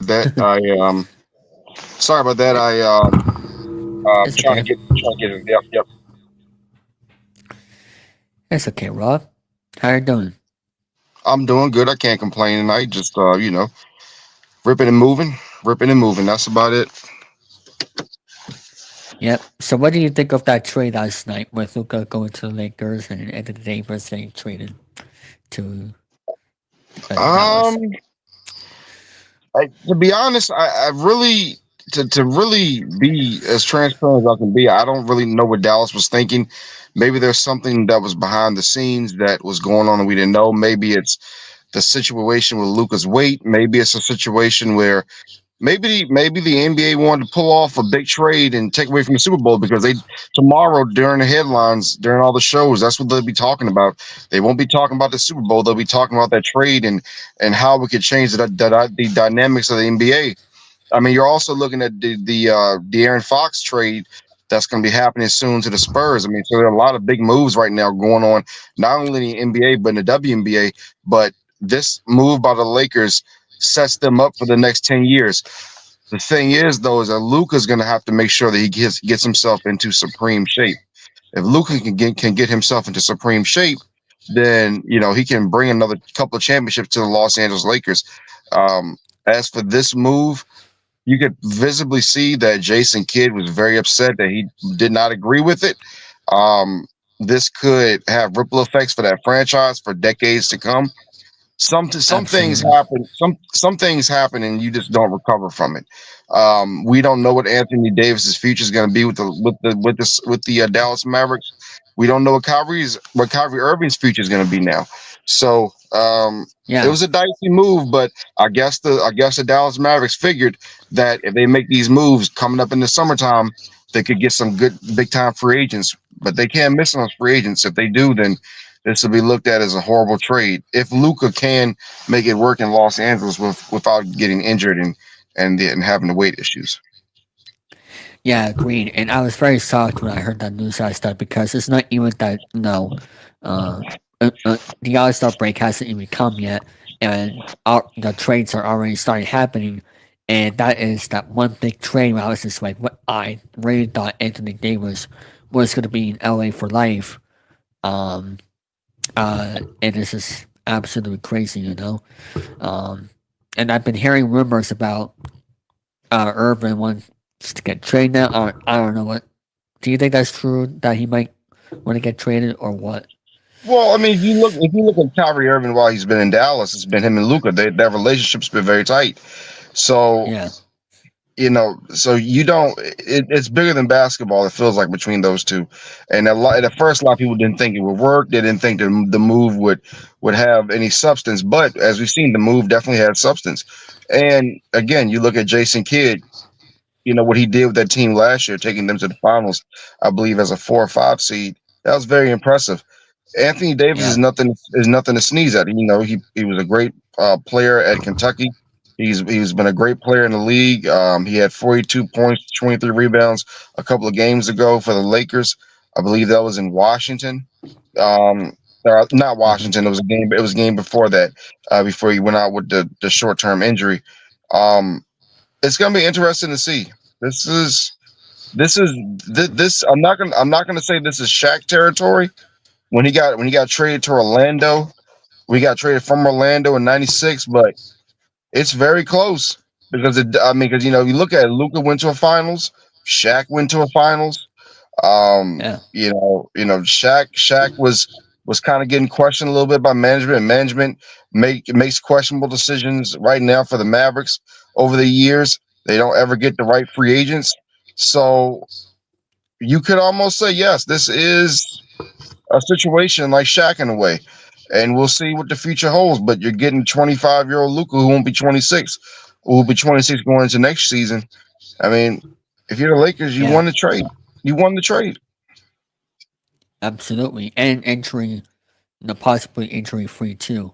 that. Sorry about that. It's Trying to okay. get it. Yep, yep. It's okay, Rob. How you doing? I'm doing good. I can't complain tonight. Just ripping and moving, ripping and moving. That's about it. Yep. So, what do you think of that trade last night with Luka going to the Lakers and Anthony Davis getting traded to Dallas? Um, to be honest, I really to really be as transparent as I can be. I don't really know what Dallas was thinking. Maybe there's something that was behind the scenes that was going on and we didn't know. Maybe it's the situation with Luca's weight. Maybe it's a situation where maybe the NBA wanted to pull off a big trade and take away from the Super Bowl because they tomorrow during the headlines during all the shows that's what they'll be talking about. They won't be talking about the Super Bowl. They'll be talking about that trade and how we could change the dynamics of the NBA. I mean, you're also looking at the Aaron Fox trade that's going to be happening soon to the Spurs. I mean, so there are a lot of big moves right now going on, not only in the NBA but in the WNBA. But this move by the Lakers sets them up for the next 10 years. The thing is, though, is that Luka's going to have to make sure that he gets himself into supreme shape. If Luka can get himself into supreme shape, then he can bring another couple of championships to the Los Angeles Lakers. Um, as for this move, you could visibly see that Jason Kidd was very upset that he did not agree with it. Um, this could have ripple effects for that franchise for decades to come. Some things Absolutely. happen. Some things happen, and you just don't recover from it. We don't know what Anthony Davis's future is going to be with the Dallas Mavericks. We don't know what Kyrie Irving's future is going to be now. So it Yeah. was a dicey move, but I guess the Dallas Mavericks figured that if they make these moves coming up in the summertime, they could get some good big time free agents. But they can't miss on those free agents. If they do, then this will be looked at as a horrible trade. If Luca can make it work in Los Angeles without getting injured and having the weight issues. Yeah, agreed. And I was very shocked when I heard that news last night because it's not even that, uh, the All Star break hasn't even come yet, and the trades are already starting happening. And that is that one big trade where I was just like, what I really thought Anthony Davis was going to be in LA for life. Um, and it's just absolutely crazy. Um, and I've been hearing rumors about Irvin wants to get traded now. I don't know what. Do you think that's true that he might want to get traded or what? Well, I mean, if you look at Kyrie Irving while he's been in Dallas, it's been him and Luca. Their relationship's been very tight. So Yeah, so you don't. It's bigger than basketball. It feels like between those two, and at first, a lot of people didn't think it would work. They didn't think the move would have any substance. But as we've seen, the move definitely had substance. And again, you look at Jason Kidd. What he did with that team last year, taking them to the finals, I believe as a 4 or 5 seed. That was very impressive. Anthony Davis yeah, is nothing to sneeze at. He was a great player at Kentucky. He's been a great player in the league. He had 42 points, 23 rebounds a couple of games ago for the Lakers. I believe that was in Washington. Not hmm Washington. It was a game. It was a game before that. Before he went out with the short term injury. Um, it's gonna be interesting to see. This is this is this. I'm not gonna say this is Shaq territory. When he got traded to Orlando, we got traded from Orlando in '96, but it's very close because because you look at it, Luka went to a finals, Shaq went to a finals. yeah, Shaq was kind of getting questioned a little bit by management. And management makes questionable decisions right now for the Mavericks over the years. They don't ever get the right free agents, so you could almost say yes, this is a situation like Shaq in a way. And we'll see what the future holds. But you're getting 25-year-old Luka who won't be 26, who will be 26 going into next season. I mean, if you're the Lakers, you yeah, won the trade. You won the trade. absolutely. And injury, possibly injury free too.